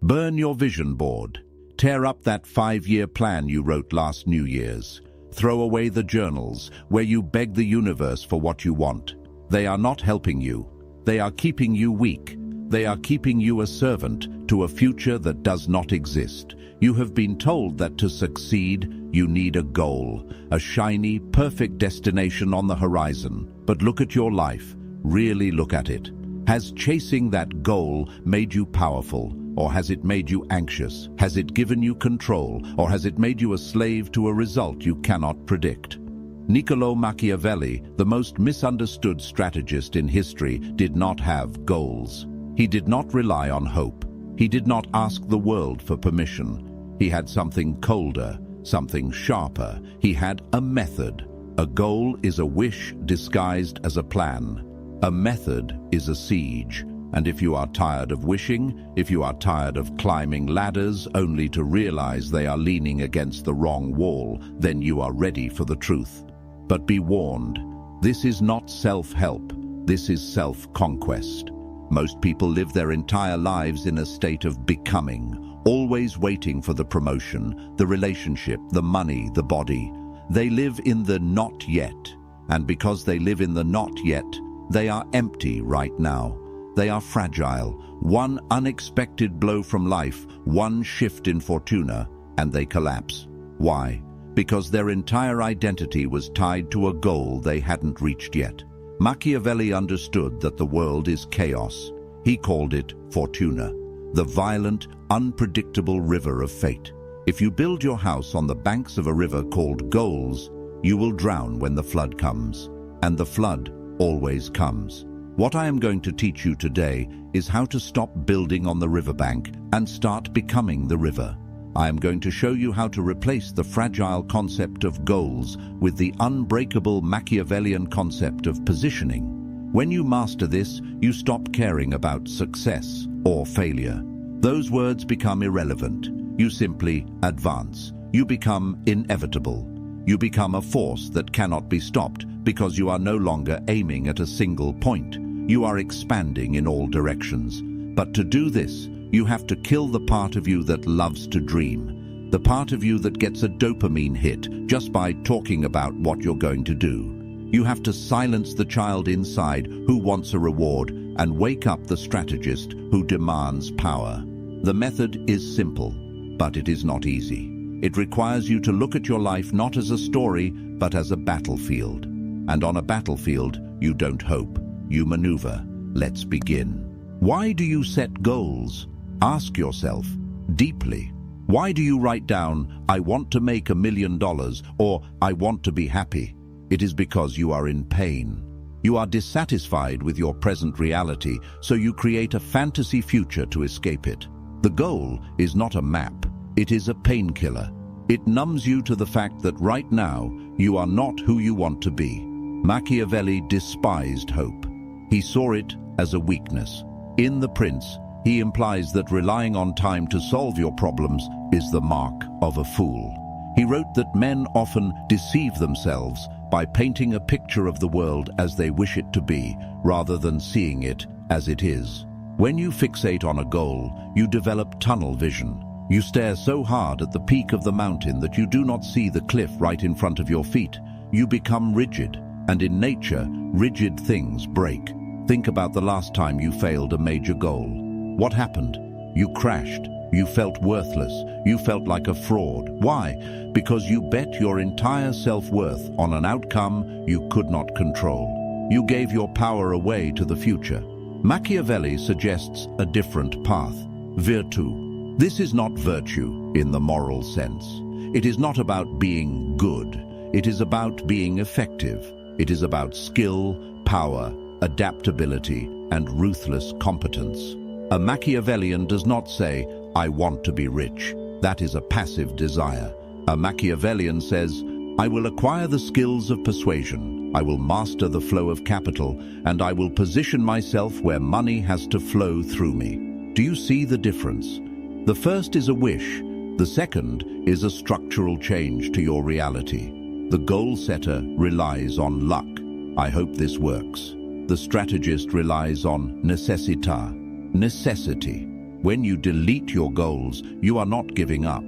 Burn your vision board. Tear up that 5-year plan you wrote last New Year's. Throw away the journals where you beg the universe for what you want. They are not helping you. They are keeping you weak. They are keeping you a servant to a future that does not exist. You have been told that to succeed, you need a goal, a shiny, perfect destination on the horizon. But look at your life. Really look at it. Has chasing that goal made you powerful, or has it made you anxious? Has it given you control, or has it made you a slave to a result you cannot predict? Niccolò Machiavelli, the most misunderstood strategist in history, did not have goals. He did not rely on hope. He did not ask the world for permission. He had something colder, something sharper. He had a method. A goal is a wish disguised as a plan. A method is a siege. And if you are tired of wishing, if you are tired of climbing ladders only to realize they are leaning against the wrong wall, then you are ready for the truth. But be warned, this is not self-help. This is self-conquest. Most people live their entire lives in a state of becoming, always waiting for the promotion, the relationship, the money, the body. They live in the not yet. And because they live in the not yet, they are empty right now. They are fragile. One unexpected blow from life, one shift in Fortuna, and they collapse. Why? Because their entire identity was tied to a goal they hadn't reached yet. Machiavelli understood that the world is chaos. He called it Fortuna, the violent, unpredictable river of fate. If you build your house on the banks of a river called goals, you will drown when the flood comes. And the flood always comes. What I am going to teach you today is how to stop building on the riverbank and start becoming the river. I am going to show you how to replace the fragile concept of goals with the unbreakable Machiavellian concept of positioning. When you master this, you stop caring about success or failure. Those words become irrelevant. You simply advance. You become inevitable. You become a force that cannot be stopped because you are no longer aiming at a single point. You are expanding in all directions. But to do this, you have to kill the part of you that loves to dream, the part of you that gets a dopamine hit just by talking about what you're going to do. You have to silence the child inside who wants a reward and wake up the strategist who demands power. The method is simple, but it is not easy. It requires you to look at your life not as a story, but as a battlefield. And on a battlefield, you don't hope, you maneuver. Let's begin. Why do you set goals? Ask yourself deeply. Why do you write down, I want to make $1 million, or I want to be happy? It is because you are in pain. You are dissatisfied with your present reality, so you create a fantasy future to escape it. The goal is not a map. It is a painkiller. It numbs you to the fact that right now, you are not who you want to be. Machiavelli despised hope. He saw it as a weakness. In The Prince, he implies that relying on time to solve your problems is the mark of a fool. He wrote that men often deceive themselves by painting a picture of the world as they wish it to be, rather than seeing it as it is. When you fixate on a goal, you develop tunnel vision. You stare so hard at the peak of the mountain that you do not see the cliff right in front of your feet. You become rigid, and in nature, rigid things break. Think about the last time you failed a major goal. What happened? You crashed. You felt worthless. You felt like a fraud. Why? Because you bet your entire self-worth on an outcome you could not control. You gave your power away to the future. Machiavelli suggests a different path. Virtù. This is not virtue in the moral sense. It is not about being good. It is about being effective. It is about skill, power, adaptability, and ruthless competence. A Machiavellian does not say, I want to be rich. That is a passive desire. A Machiavellian says, I will acquire the skills of persuasion. I will master the flow of capital, and I will position myself where money has to flow through me. Do you see the difference? The first is a wish. The second is a structural change to your reality. The goal setter relies on luck. I hope this works. The strategist relies on necessità, necessity. When you delete your goals, you are not giving up.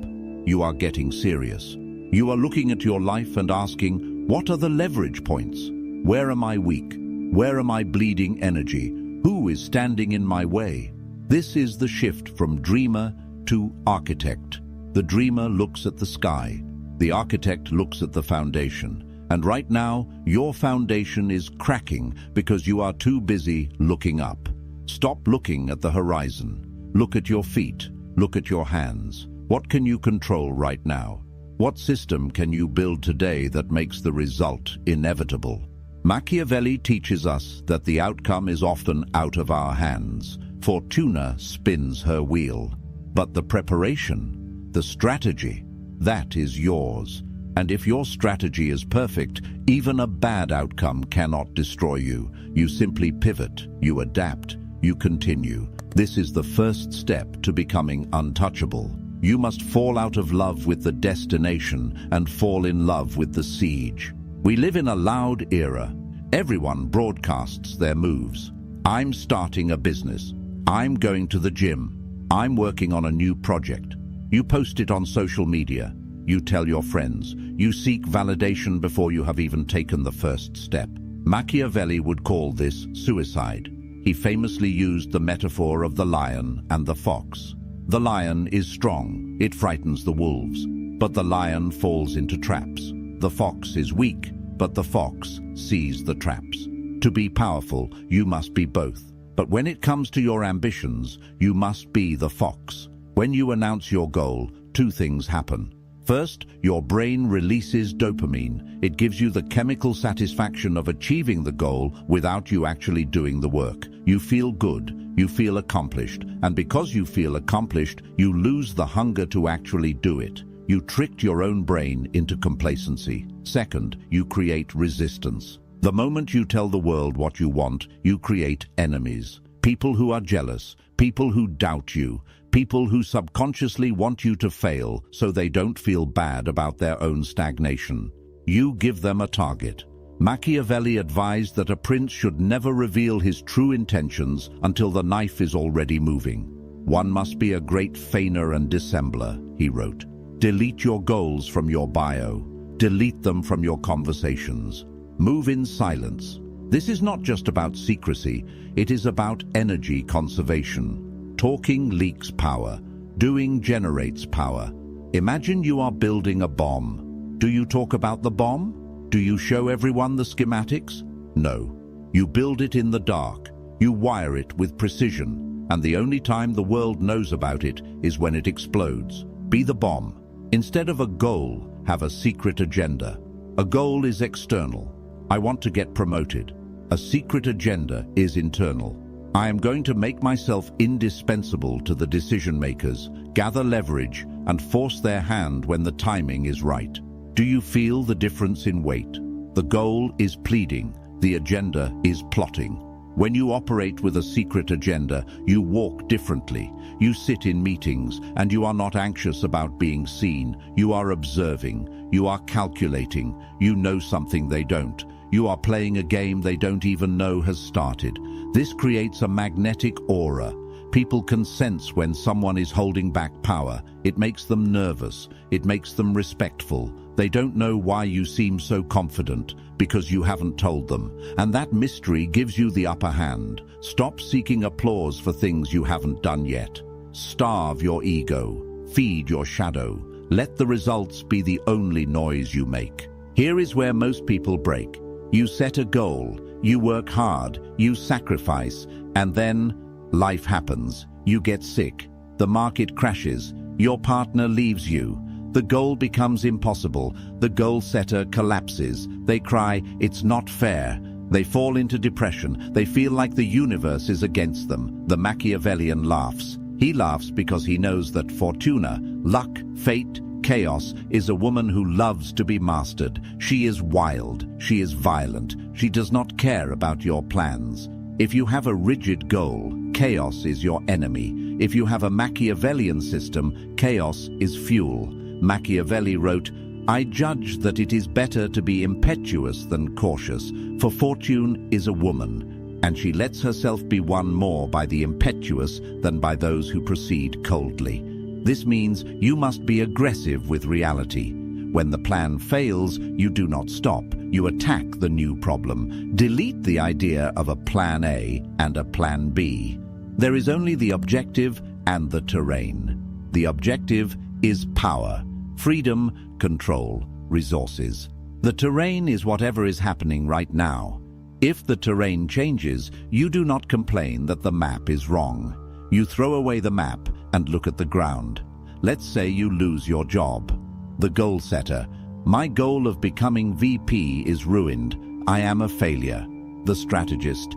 You are getting serious. You are looking at your life and asking, what are the leverage points? Where am I weak? Where am I bleeding energy? Who is standing in my way? This is the shift from dreamer to architect. The dreamer looks at the sky. The architect looks at the foundation. And right now, your foundation is cracking because you are too busy looking up. Stop looking at the horizon. Look at your feet. Look at your hands. What can you control right now? What system can you build today that makes the result inevitable? Machiavelli teaches us that the outcome is often out of our hands. Fortuna spins her wheel. But the preparation, the strategy, that is yours. And if your strategy is perfect, even a bad outcome cannot destroy you. You simply pivot, you adapt, you continue. This is the first step to becoming untouchable. You must fall out of love with the destination and fall in love with the siege. We live in a loud era. Everyone broadcasts their moves. I'm starting a business. I'm going to the gym. I'm working on a new project. You post it on social media. You tell your friends. You seek validation before you have even taken the first step. Machiavelli would call this suicide. He famously used the metaphor of the lion and the fox. The lion is strong. It frightens the wolves. But the lion falls into traps. The fox is weak, but the fox sees the traps. To be powerful, you must be both. But when it comes to your ambitions, you must be the fox. When you announce your goal, two things happen. First, your brain releases dopamine. It gives you the chemical satisfaction of achieving the goal without you actually doing the work. You feel good, you feel accomplished, and because you feel accomplished, you lose the hunger to actually do it. You tricked your own brain into complacency. Second, you create resistance. The moment you tell the world what you want, you create enemies. People who are jealous, people who doubt you, people who subconsciously want you to fail so they don't feel bad about their own stagnation. You give them a target. Machiavelli advised that a prince should never reveal his true intentions until the knife is already moving. One must be a great feigner and dissembler, he wrote. Delete your goals from your bio. Delete them from your conversations. Move in silence. This is not just about secrecy, it is about energy conservation. Talking leaks power. Doing generates power. Imagine you are building a bomb. Do you talk about the bomb? Do you show everyone the schematics? No. You build it in the dark. You wire it with precision. And the only time the world knows about it is when it explodes. Be the bomb. Instead of a goal, have a secret agenda. A goal is external. I want to get promoted. A secret agenda is internal. I am going to make myself indispensable to the decision makers, gather leverage, and force their hand when the timing is right. Do you feel the difference in weight? The goal is pleading, the agenda is plotting. When you operate with a secret agenda, you walk differently. You sit in meetings, and you are not anxious about being seen. You are observing. You are calculating. You know something they don't. You are playing a game they don't even know has started. This creates a magnetic aura. People can sense when someone is holding back power. It makes them nervous. It makes them respectful. They don't know why you seem so confident, because you haven't told them. And that mystery gives you the upper hand. Stop seeking applause for things you haven't done yet. Starve your ego. Feed your shadow. Let the results be the only noise you make. Here is where most people break. You set a goal, you work hard, you sacrifice, and then life happens. You get sick, the market crashes, your partner leaves you. The goal becomes impossible, the goal setter collapses. They cry, it's not fair. They fall into depression, they feel like the universe is against them. The Machiavellian laughs. He laughs because he knows that Fortuna, luck, fate, chaos, is a woman who loves to be mastered. She is wild. She is violent. She does not care about your plans. If you have a rigid goal, chaos is your enemy. If you have a Machiavellian system, chaos is fuel. Machiavelli wrote, I judge that it is better to be impetuous than cautious, for fortune is a woman, and she lets herself be won more by the impetuous than by those who proceed coldly. This means you must be aggressive with reality. When the plan fails, you do not stop. You attack the new problem. Delete the idea of a plan A and a plan B. There is only the objective and the terrain. The objective is power, freedom, control, resources. The terrain is whatever is happening right now. If the terrain changes, you do not complain that the map is wrong. You throw away the map and look at the ground. Let's say you lose your job. The goal setter. My goal of becoming VP is ruined. I am a failure. The strategist.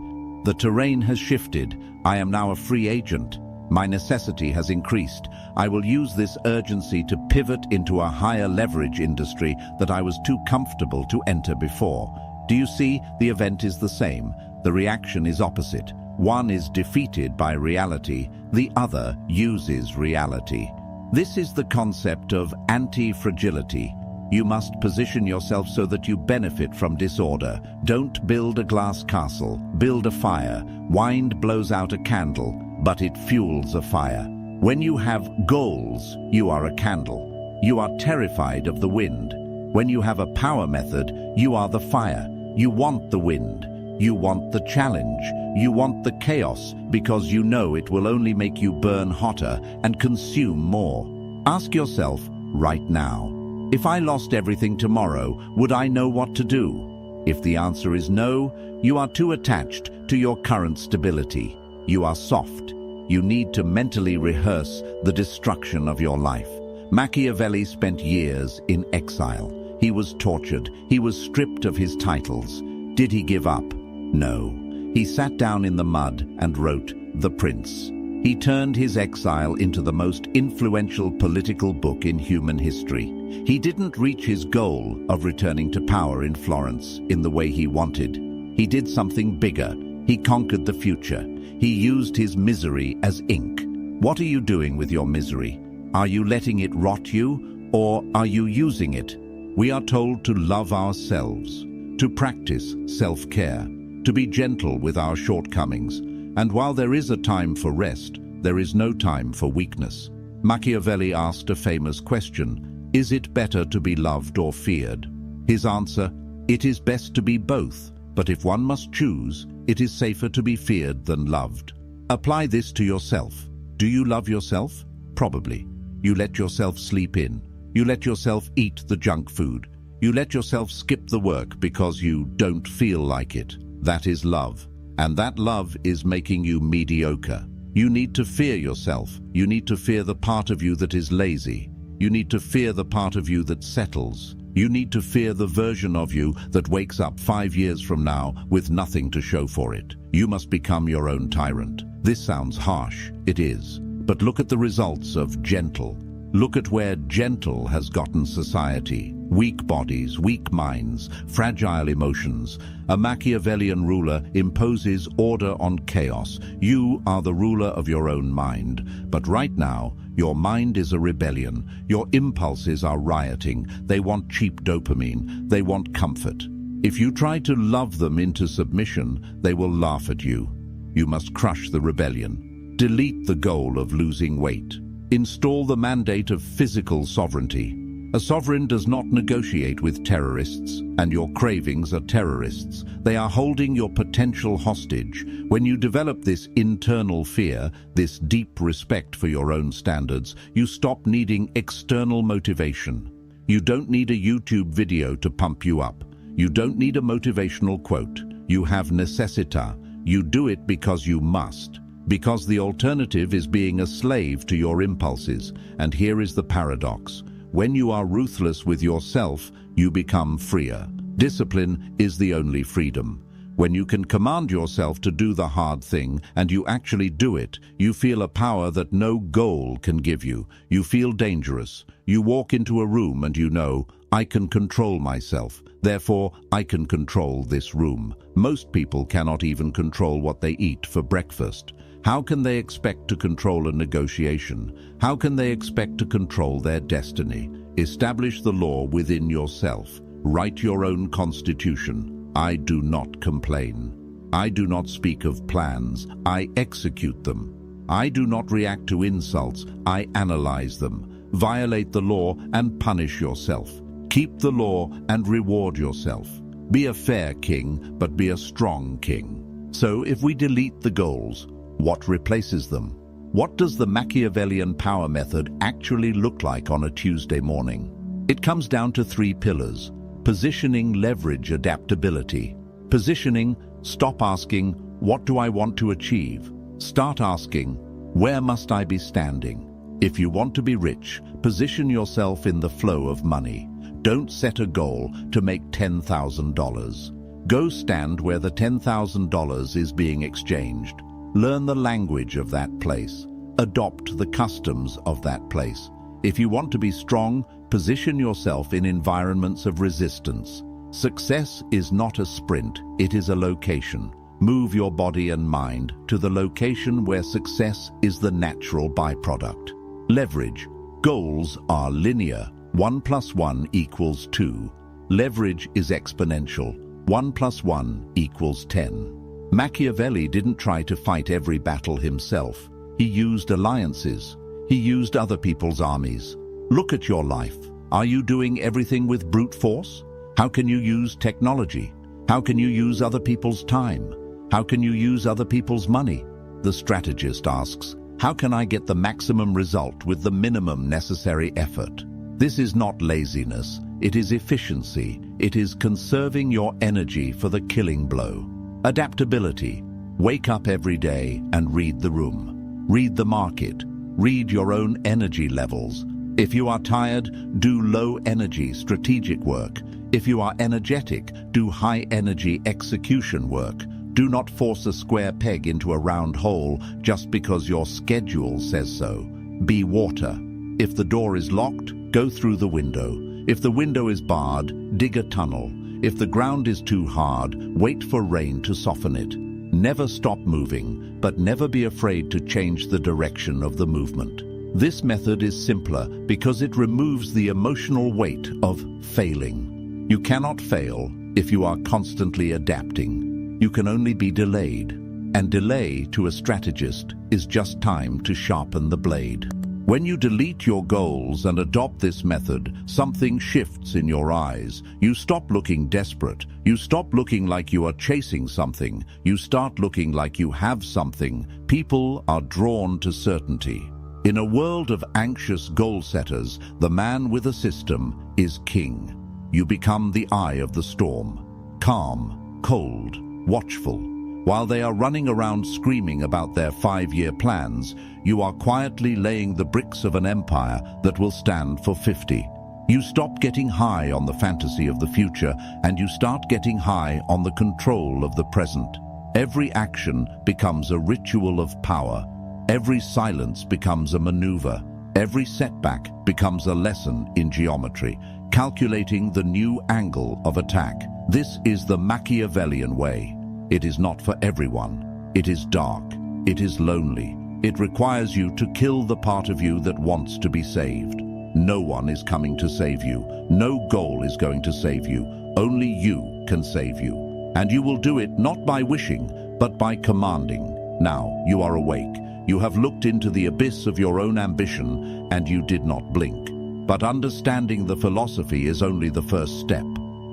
The terrain has shifted. I am now a free agent. My necessity has increased. I will use this urgency to pivot into a higher leverage industry that I was too comfortable to enter before. Do you see? The event is the same. The reaction is opposite. One is defeated by reality. The other uses reality. This is the concept of anti-fragility. You must position yourself so that you benefit from disorder. Don't build a glass castle. Build a fire. Wind blows out a candle, but it fuels a fire. When you have goals, you are a candle. You are terrified of the wind. When you have a power method, you are the fire. You want the wind. You want the challenge. You want the chaos because you know it will only make you burn hotter and consume more. Ask yourself right now, if I lost everything tomorrow, would I know what to do? If the answer is no, you are too attached to your current stability. You are soft. You need to mentally rehearse the destruction of your life. Machiavelli spent years in exile. He was tortured. He was stripped of his titles. Did he give up? No. He sat down in the mud and wrote The Prince. He turned his exile into the most influential political book in human history. He didn't reach his goal of returning to power in Florence in the way he wanted. He did something bigger. He conquered the future. He used his misery as ink. What are you doing with your misery? Are you letting it rot you, or are you using it? We are told to love ourselves, to practice self-care, to be gentle with our shortcomings. And while there is a time for rest, there is no time for weakness. Machiavelli asked a famous question, is it better to be loved or feared? His answer, it is best to be both, but if one must choose, it is safer to be feared than loved. Apply this to yourself. Do you love yourself? Probably. You let yourself sleep in. You let yourself eat the junk food. You let yourself skip the work because you don't feel like it. That is love. And that love is making you mediocre. You need to fear yourself. You need to fear the part of you that is lazy. You need to fear the part of you that settles. You need to fear the version of you that wakes up 5 years from now with nothing to show for it. You must become your own tyrant. This sounds harsh. It is. But look at the results of gentle. Look at where gentle has gotten society. Weak bodies, weak minds, fragile emotions. A Machiavellian ruler imposes order on chaos. You are the ruler of your own mind. But right now, your mind is a rebellion. Your impulses are rioting. They want cheap dopamine. They want comfort. If you try to love them into submission, they will laugh at you. You must crush the rebellion. Delete the goal of losing weight. Install the mandate of physical sovereignty. A sovereign does not negotiate with terrorists, and your cravings are terrorists. They are holding your potential hostage. When you develop this internal fear, this deep respect for your own standards, you stop needing external motivation. You don't need a YouTube video to pump you up. You don't need a motivational quote. You have necessita. You do it because you must. Because the alternative is being a slave to your impulses. And here is the paradox. When you are ruthless with yourself, you become freer. Discipline is the only freedom. When you can command yourself to do the hard thing and you actually do it, you feel a power that no goal can give you. You feel dangerous. You walk into a room and you know, I can control myself. Therefore, I can control this room. Most people cannot even control what they eat for breakfast. How can they expect to control a negotiation? How can they expect to control their destiny? Establish the law within yourself. Write your own constitution. I do not complain. I do not speak of plans, I execute them. I do not react to insults, I analyze them. Violate the law and punish yourself. Keep the law and reward yourself. Be a fair king, but be a strong king. So if we delete the goals, what replaces them? What does the Machiavellian power method actually look like on a Tuesday morning? It comes down to 3 pillars: positioning, leverage, adaptability. Positioning: stop asking, what do I want to achieve? Start asking, where must I be standing? If you want to be rich, position yourself in the flow of money. Don't set a goal to make $10,000. Go stand where the $10,000 is being exchanged. Learn the language of that place. Adopt the customs of that place. If you want to be strong, position yourself in environments of resistance. Success is not a sprint, it is a location. Move your body and mind to the location where success is the natural byproduct. Leverage. Goals are linear. 1 + 1 = 2. Leverage is exponential. 1 + 1 = 10. Machiavelli didn't try to fight every battle himself. He used alliances. He used other people's armies. Look at your life. Are you doing everything with brute force? How can you use technology? How can you use other people's time? How can you use other people's money? The strategist asks, how can I get the maximum result with the minimum necessary effort? This is not laziness, it is efficiency. It is conserving your energy for the killing blow. Adaptability. Wake up every day and read the room. Read the market. Read your own energy levels. If you are tired, do low-energy strategic work. If you are energetic, do high-energy execution work. Do not force a square peg into a round hole just because your schedule says so. Be water. If the door is locked, go through the window. If the window is barred, dig a tunnel. If the ground is too hard, wait for rain to soften it. Never stop moving, but never be afraid to change the direction of the movement. This method is simpler because it removes the emotional weight of failing. You cannot fail if you are constantly adapting. You can only be delayed, and delay to a strategist is just time to sharpen the blade. When you delete your goals and adopt this method, something shifts in your eyes. You stop looking desperate. You stop looking like you are chasing something. You start looking like you have something. People are drawn to certainty. In a world of anxious goal setters, the man with a system is king. You become the eye of the storm, calm, cold, watchful. While they are running around screaming about their 5-year plans, you are quietly laying the bricks of an empire that will stand for 50. You stop getting high on the fantasy of the future and you start getting high on the control of the present. Every action becomes a ritual of power. Every silence becomes a maneuver. Every setback becomes a lesson in geometry, calculating the new angle of attack. This is the Machiavellian way. It is not for everyone. It is dark. It is lonely. It requires you to kill the part of you that wants to be saved. No one is coming to save you. No goal is going to save you. Only you can save you. And you will do it not by wishing, but by commanding. Now you are awake. You have looked into the abyss of your own ambition, and you did not blink. But understanding the philosophy is only the first step.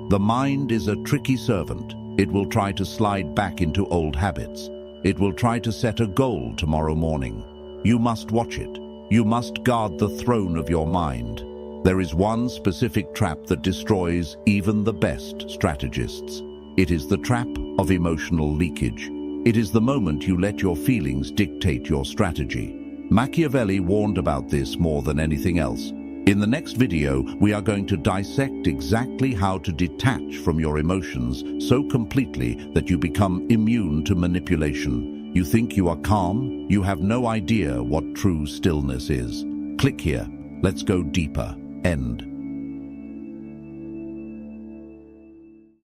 The mind is a tricky servant. It will try to slide back into old habits. It will try to set a goal tomorrow morning. You must watch it. You must guard the throne of your mind. There is one specific trap that destroys even the best strategists. It is the trap of emotional leakage. It is the moment you let your feelings dictate your strategy. Machiavelli warned about this more than anything else. In the next video, we are going to dissect exactly how to detach from your emotions so completely that you become immune to manipulation. You think you are calm? You have no idea what true stillness is. Click here. Let's go deeper. End.